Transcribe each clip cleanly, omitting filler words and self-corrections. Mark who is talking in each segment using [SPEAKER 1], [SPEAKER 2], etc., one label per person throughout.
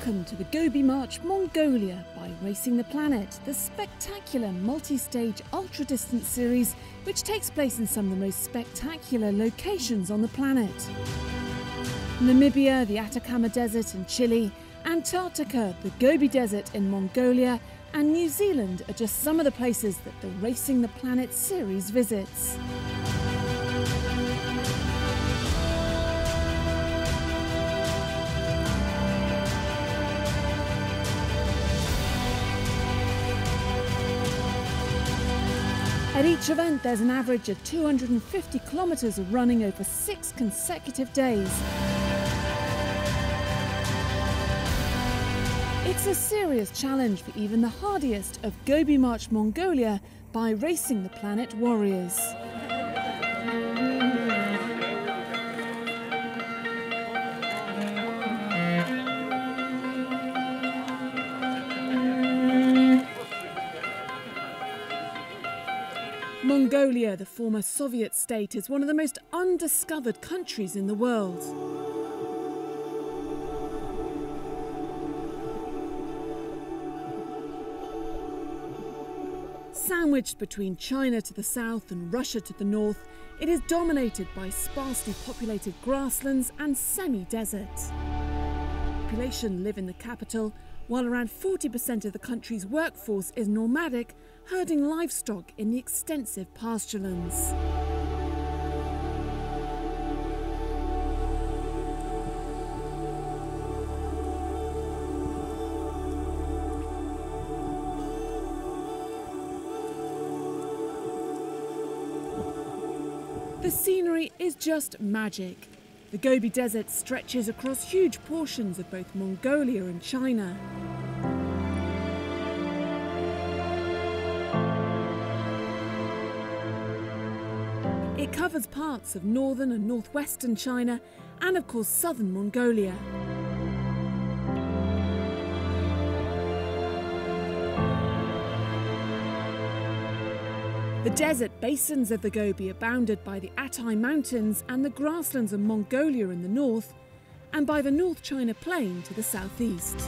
[SPEAKER 1] Welcome to the Gobi March, Mongolia by Racing the Planet, the spectacular multi-stage ultra-distance series which takes place in some of the most spectacular locations on the planet. Namibia, the Atacama Desert in Chile, Antarctica, the Gobi Desert in Mongolia, and New Zealand are just some of the places that the Racing the Planet series visits. At each event, there's an average of 250 kilometres of running over 6 consecutive days. It's a serious challenge for even the hardiest of Gobi March Mongolia by Racing the Planet warriors. Mongolia, the former Soviet state, is one of the most undiscovered countries in the world. Sandwiched between China to the south and Russia to the north, it is dominated by sparsely populated grasslands and semi-deserts. Population live in the capital, while around 40% of the country's workforce is nomadic, herding livestock in the extensive pasturelands. The scenery is just magic. The Gobi Desert stretches across huge portions of both Mongolia and China. It covers parts of northern and northwestern China and, of course, southern Mongolia. The desert basins of the Gobi are bounded by the Altai Mountains and the grasslands of Mongolia in the north, and by the North China Plain to the southeast.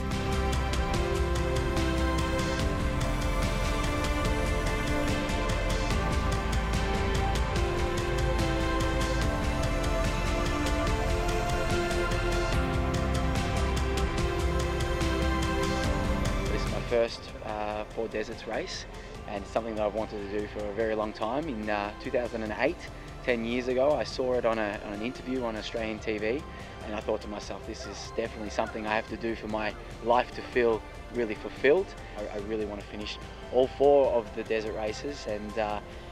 [SPEAKER 2] This is my first Four Deserts race, and something that I've wanted to do for a very long time. In 2008, 10 years ago, I saw it on an interview on Australian TV, and I thought to myself, this is definitely something I have to do for my life to feel really fulfilled. I really want to finish all 4 of the desert races and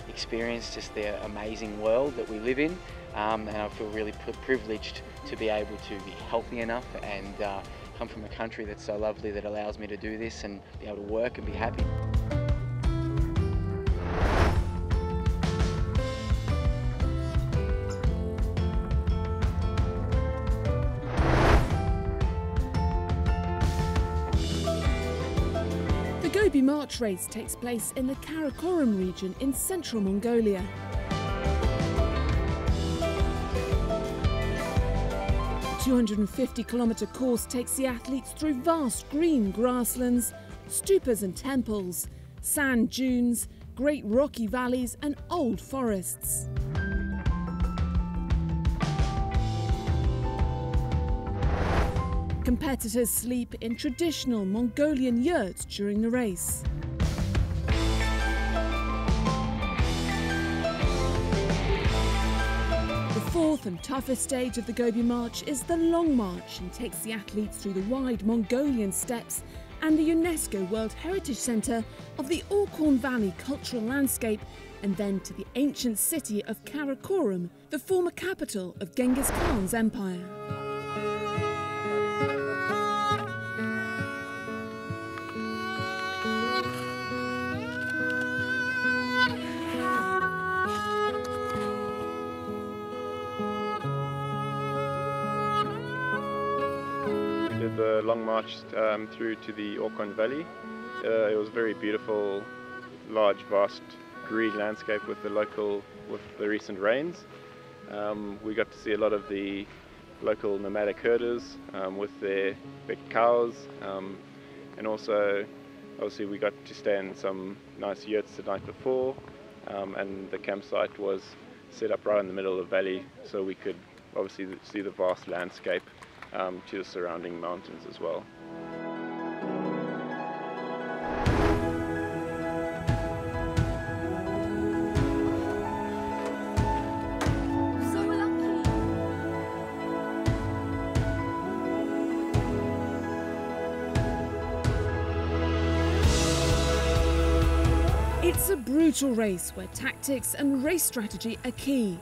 [SPEAKER 2] experience just the amazing world that we live in, and I feel really privileged to be able to be healthy enough and come from a country that's so lovely that allows me to do this and be able to work and be happy.
[SPEAKER 1] The Gobi March race takes place in the Karakoram region in central Mongolia. The 250-kilometre course takes the athletes through vast green grasslands, stupas and temples, sand dunes, great rocky valleys and old forests. Competitors sleep in traditional Mongolian yurts during the race. The fourth and toughest stage of the Gobi March is the Long March, and takes the athletes through the wide Mongolian steppes and the UNESCO World Heritage Centre of the Orkhon Valley cultural landscape, and then to the ancient city of Karakoram, the former capital of Genghis Khan's empire.
[SPEAKER 3] Did the long march through to the Orkhon Valley. It was very beautiful, large, vast green landscape with the recent rains. We got to see a lot of the local nomadic herders with their cows, and also obviously we got to stay in some nice yurts the night before, and the campsite was set up right in the middle of the valley, so we could obviously see the vast landscape to the surrounding mountains as well.
[SPEAKER 1] It's a brutal race where tactics and race strategy are key.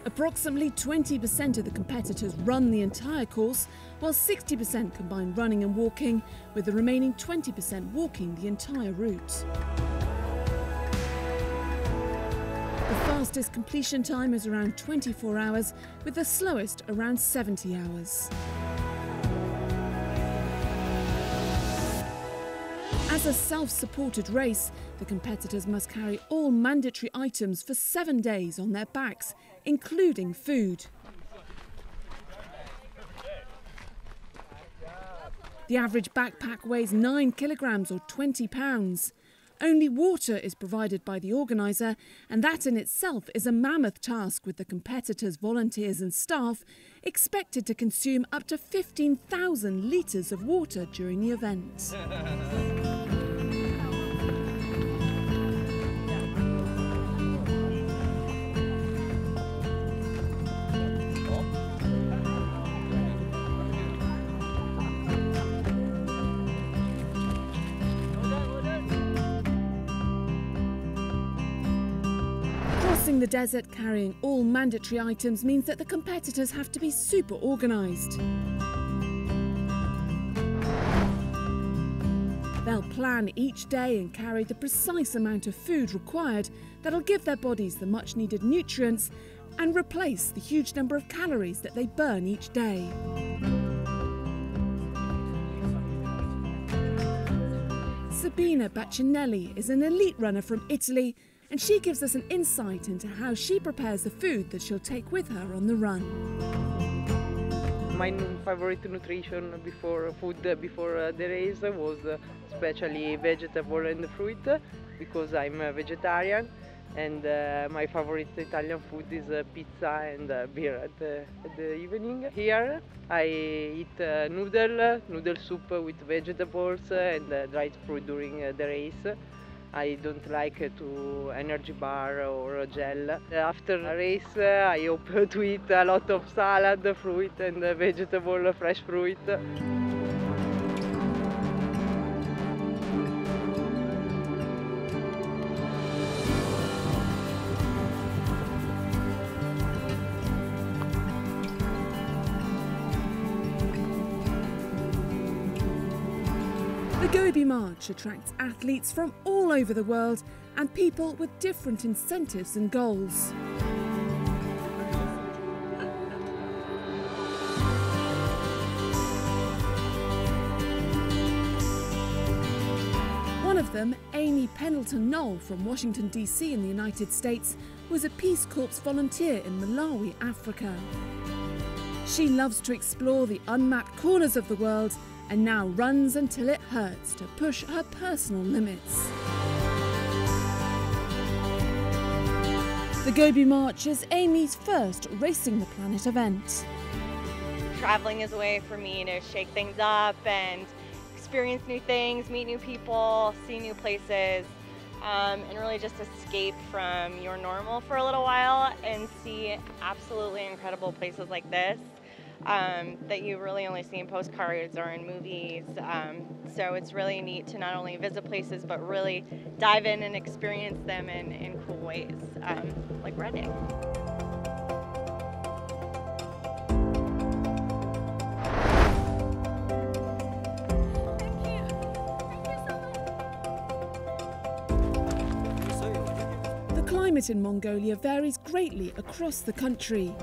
[SPEAKER 1] Approximately 20% of the competitors run the entire course, while 60% combine running and walking, with the remaining 20% walking the entire route. The fastest completion time is around 24 hours, with the slowest around 70 hours. As a self-supported race, the competitors must carry all mandatory items for 7 days on their backs, including food. The average backpack weighs 9 kilograms or 20 pounds. Only water is provided by the organiser, and that in itself is a mammoth task, with the competitors, volunteers and staff expected to consume up to 15,000 litres of water during the event. Crossing the desert carrying all mandatory items means that the competitors have to be super organised. They'll plan each day and carry the precise amount of food required that'll give their bodies the much needed nutrients and replace the huge number of calories that they burn each day. Sabina Baccinelli is an elite runner from Italy, and she gives us an insight into how she prepares the food that she'll take with her on the run.
[SPEAKER 4] My favorite nutrition before the race was especially vegetable and fruit, because I'm a vegetarian, and my favorite Italian food is pizza and beer at the evening. Here I eat noodle soup with vegetables and dried fruit during the race. I don't like to energy bar or gel. After a race, I hope to eat a lot of salad, fruit and vegetable, fresh fruit.
[SPEAKER 1] The Gobi March attracts athletes from all over the world and people with different incentives and goals. One of them, Amy Pendleton Knoll from Washington, D.C. in the United States, was a Peace Corps volunteer in Malawi, Africa. She loves to explore the unmapped corners of the world and now runs until it hurts to push her personal limits. The Gobi March is Amy's first Racing the Planet event.
[SPEAKER 5] Traveling is a way for me to shake things up and experience new things, meet new people, see new places, and really just escape from your normal for a little while and see absolutely incredible places like this. That you really only see in postcards or in movies. So it's really neat to not only visit places, but really dive in and experience them in cool ways, like running.
[SPEAKER 1] The climate in Mongolia varies greatly across the country.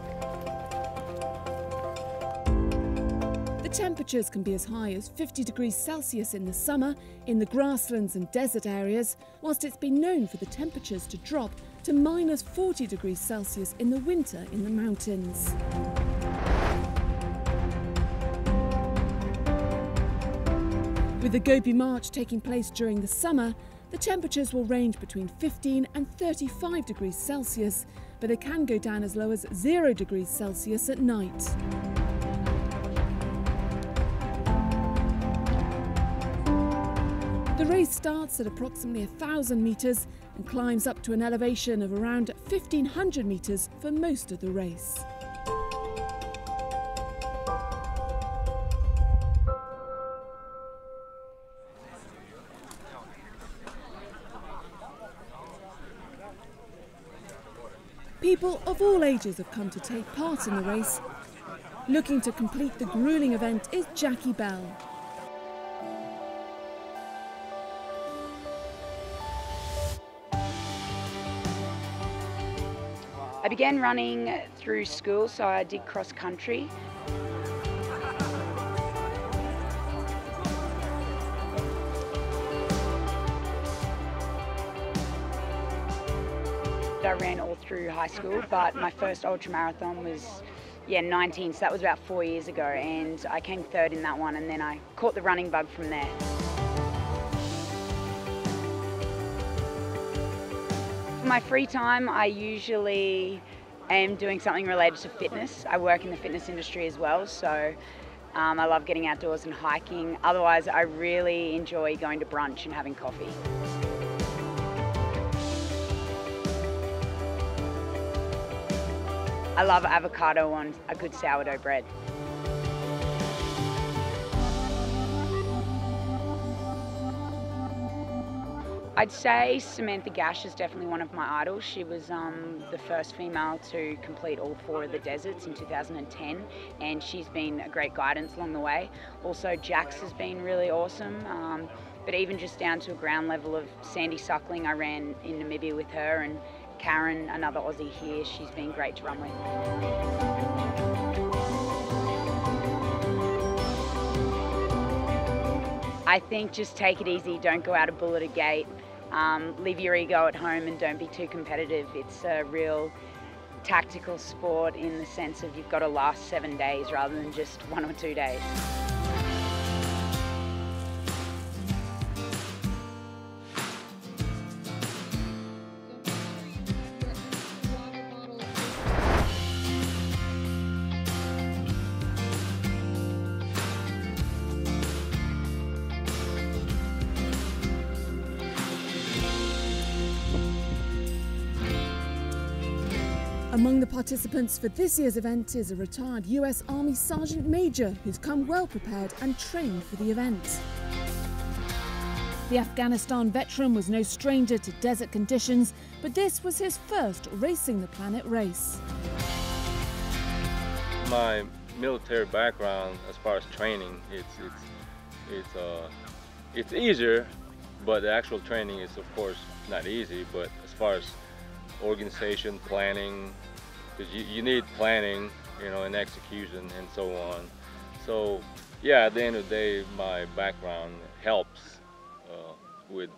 [SPEAKER 1] Temperatures can be as high as 50 degrees Celsius in the summer in the grasslands and desert areas, whilst it's been known for the temperatures to drop to minus 40 degrees Celsius in the winter in the mountains. With the Gobi March taking place during the summer, the temperatures will range between 15 and 35 degrees Celsius, but they can go down as low as 0 degrees Celsius at night. The race starts at approximately 1,000 metres and climbs up to an elevation of around 1,500 metres for most of the race. People of all ages have come to take part in the race. Looking to complete the gruelling event is Jackie Bell.
[SPEAKER 6] I began running through school, so I did cross country. I ran all through high school, but my first ultramarathon was 19, so that was about 4 years ago, and I came third in that one, and then I caught the running bug from there. For my free time, I usually am doing something related to fitness. I work in the fitness industry as well, so I love getting outdoors and hiking. Otherwise, I really enjoy going to brunch and having coffee. I love avocado on a good sourdough bread. I'd say Samantha Gash is definitely one of my idols. She was the first female to complete all 4 of the deserts in 2010, and she's been a great guidance along the way. Also, Jax has been really awesome, but even just down to a ground level of Sandy Suckling, I ran in Namibia with her, and Karen, another Aussie here, she's been great to run with. I think just take it easy, don't go out a bull at a gate, leave your ego at home and don't be too competitive. It's a real tactical sport in the sense of you've got to last 7 days rather than just 1 or 2 days.
[SPEAKER 1] Among the participants for this year's event is a retired US Army Sergeant Major who's come well prepared and trained for the event. The Afghanistan veteran was no stranger to desert conditions, but this was his first Racing the Planet race.
[SPEAKER 7] My military background, as far as training, it's easier, but the actual training is of course not easy. But as far as organization, planning, because you need planning, and execution and so on. So yeah, at the end of the day, my background helps with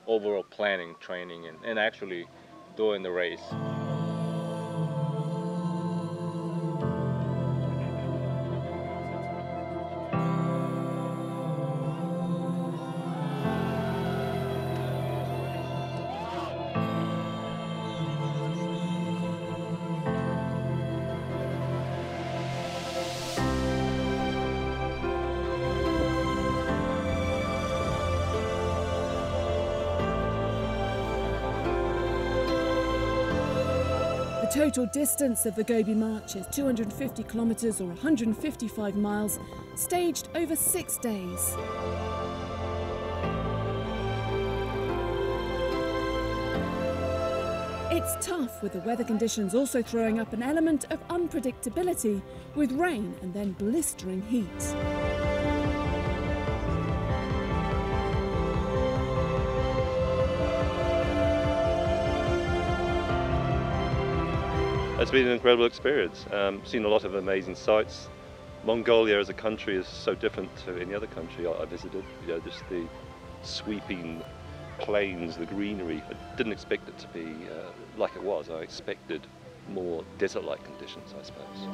[SPEAKER 7] overall planning, training, and actually doing the race.
[SPEAKER 1] The total distance of the Gobi March is 250 kilometres or 155 miles, staged over 6 days. It's tough, with the weather conditions also throwing up an element of unpredictability, with rain and then blistering heat.
[SPEAKER 8] It's been an incredible experience. Seen a lot of amazing sights. Mongolia as a country is so different to any other country I visited. Just the sweeping plains, the greenery. I didn't expect it to be like it was. I expected more desert-like conditions, I suppose.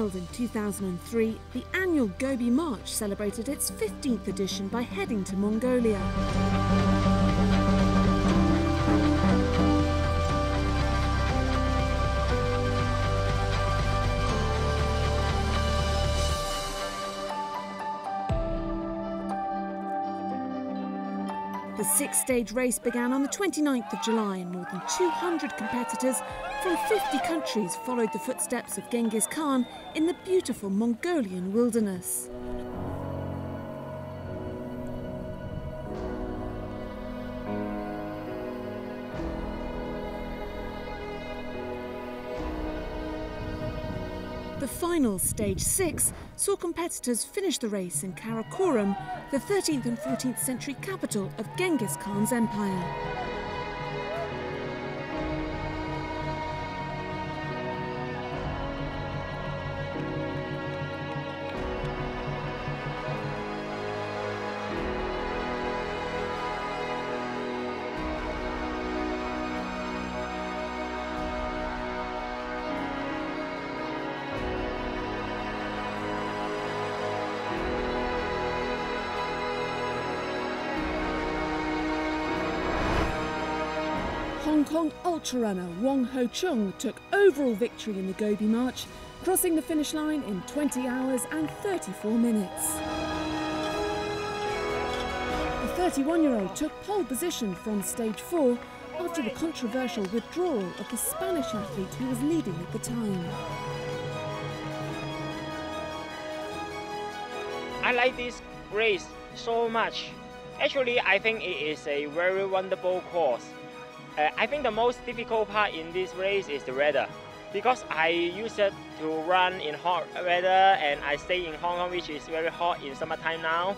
[SPEAKER 1] held in 2003, the annual Gobi March celebrated its 15th edition by heading to Mongolia. The six-stage race began on the 29th of July and more than 200 competitors from 50 countries followed the footsteps of Genghis Khan in the beautiful Mongolian wilderness. The final, Stage 6, saw competitors finish the race in Karakorum, the 13th and 14th century capital of Genghis Khan's empire. Hong Kong ultra-runner Wong Chung took overall victory in the Gobi March, crossing the finish line in 20 hours and 34 minutes. The 31-year-old took pole position from Stage 4 after the controversial withdrawal of the Spanish athlete who was leading at the time.
[SPEAKER 9] I like this race so much. Actually, I think it is a very wonderful course. I think the most difficult part in this race is the weather, because I used to run in hot weather and I stay in Hong Kong, which is very hot in summertime now.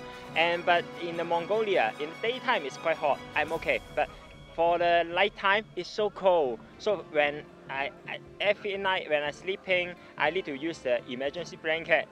[SPEAKER 9] But in the Mongolia, in daytime it's quite hot. I'm okay, but for the nighttime it's so cold. So when every night when I'm sleeping, I need to use the emergency blanket.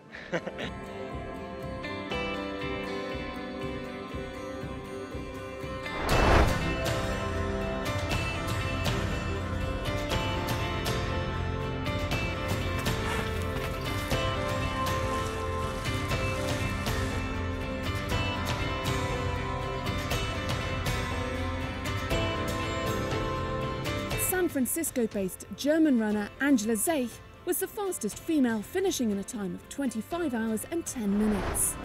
[SPEAKER 1] San Francisco-based German runner Angela Zaik was the fastest female, finishing in a time of 25 hours and 10 minutes.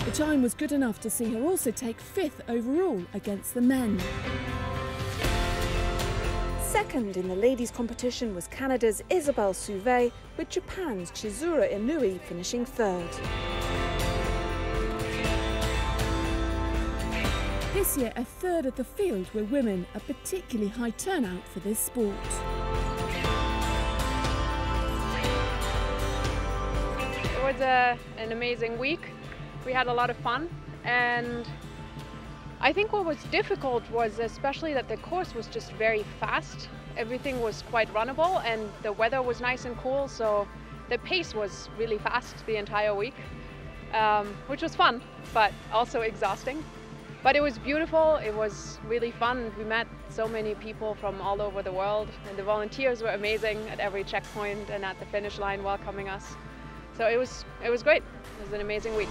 [SPEAKER 1] The time was good enough to see her also take 5th overall against the men. Second in the ladies' competition was Canada's Isabelle Souvet, with Japan's Chizuru Inui finishing 3rd. This year, a third of the field were women, a particularly high turnout for this sport.
[SPEAKER 10] It was an amazing week. We had a lot of fun, and I think what was difficult was especially that the course was just very fast. Everything was quite runnable and the weather was nice and cool, so the pace was really fast the entire week, which was fun, but also exhausting. But it was beautiful, it was really fun. We met so many people from all over the world, and the volunteers were amazing at every checkpoint and at the finish line welcoming us. So it was great. It was an amazing week.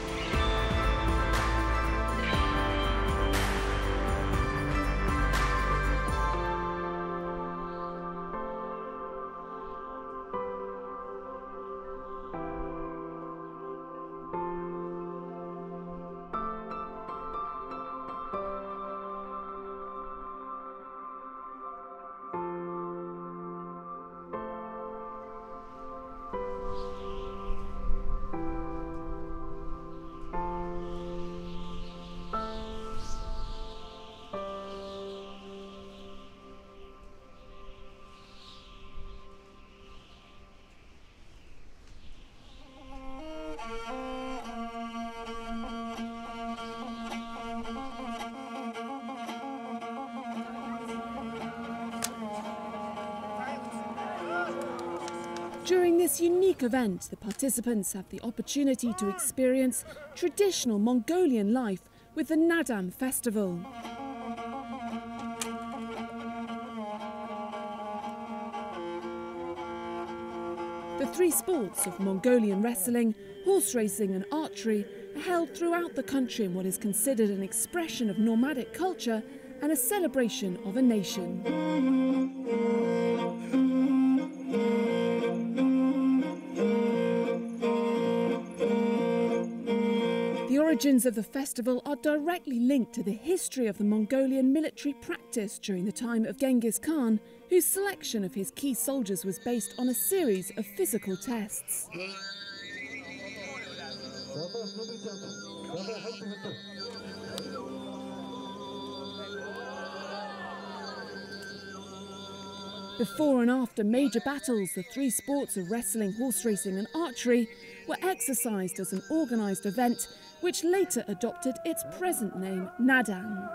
[SPEAKER 1] During this unique event, the participants have the opportunity to experience traditional Mongolian life with the Nadam festival. The three sports of Mongolian wrestling, horse racing and archery are held throughout the country in what is considered an expression of nomadic culture and a celebration of a nation. The origins of the festival are directly linked to the history of the Mongolian military practice during the time of Genghis Khan, whose selection of his key soldiers was based on a series of physical tests. Before and after major battles, the three sports of wrestling, horse racing and archery were exercised as an organised event, which later adopted its present name, Nadan.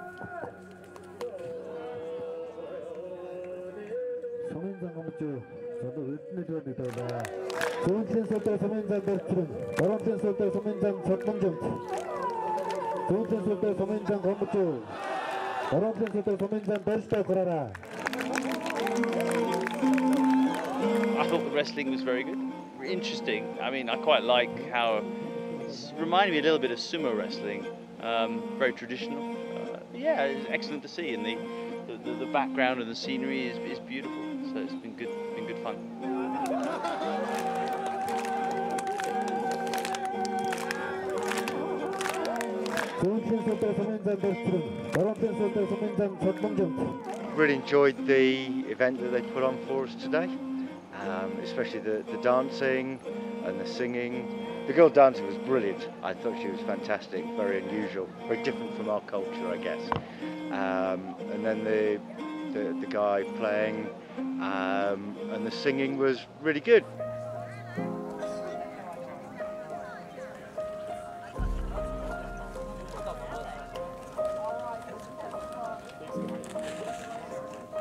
[SPEAKER 11] I thought the wrestling was very good, interesting. I mean, I quite like how it reminded me a little bit of sumo wrestling, very traditional. Yeah, it's excellent to see, and the background and the scenery is beautiful. So it's been good fun.
[SPEAKER 12] Really enjoyed the event that they put on for us today, especially the dancing and the singing. The girl dancing was brilliant. I thought she was fantastic, very unusual, very different from our culture, I guess. And then the guy playing and the singing was really good.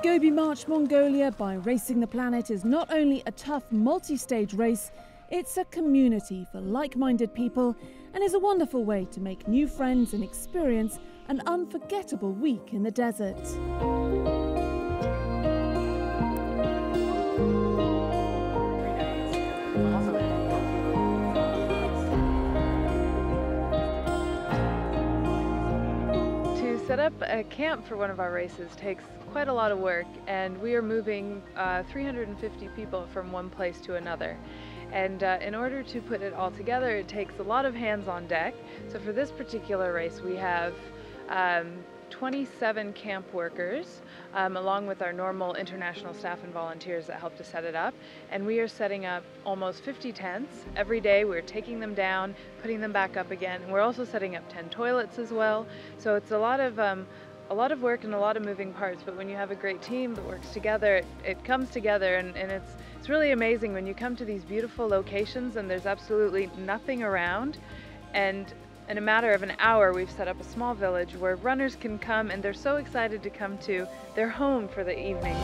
[SPEAKER 1] Gobi March Mongolia by Racing the Planet is not only a tough multi-stage race, it's a community for like-minded people and is a wonderful way to make new friends and experience an unforgettable week in the desert.
[SPEAKER 13] To set up a camp for one of our races takes quite a lot of work, and we are moving 350 people from one place to another. And in order to put it all together, it takes a lot of hands on deck. So for this particular race, we have 27 camp workers, along with our normal international staff and volunteers that help to set it up. And we are setting up almost 50 tents. Every day we're taking them down, putting them back up again. And we're also setting up 10 toilets as well. So it's a lot of work and a lot of moving parts, but when you have a great team that works together, it comes together, and it's really amazing when you come to these beautiful locations and there's absolutely nothing around, and in a matter of an hour we've set up a small village where runners can come, and they're so excited to come to their home for the evening.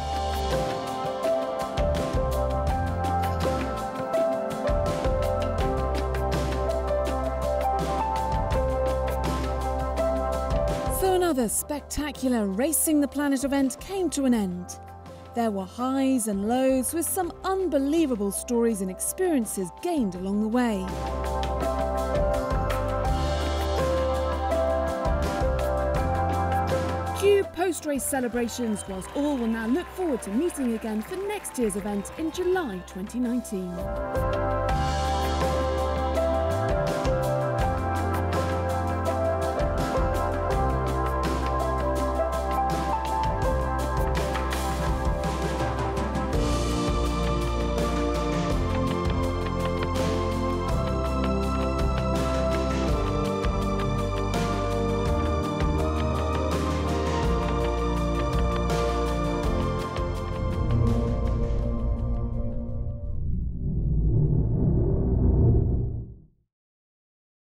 [SPEAKER 1] So another spectacular Racing the Planet event came to an end. There were highs and lows, with some unbelievable stories and experiences gained along the way. Cue post-race celebrations, whilst all will now look forward to meeting again for next year's event in July 2019.